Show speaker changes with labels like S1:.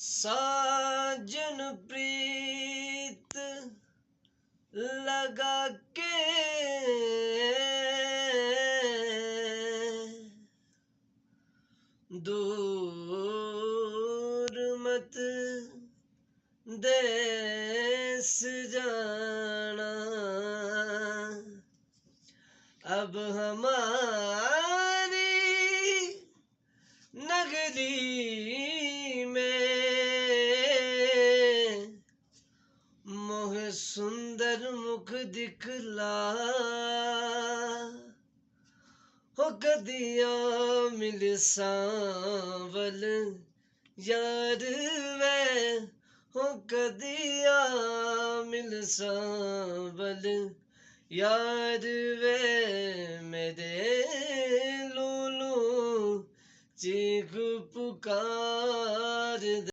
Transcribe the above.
S1: साजन प्रीत लगा के दूर मत देश जाना। अब हमारी नगरी में मोह सुंदर मुख दिखला हो कदिया मिल सांवल यार वे हो कदिया मिल सांवल यार वे मेरे लूलू चीख पुकार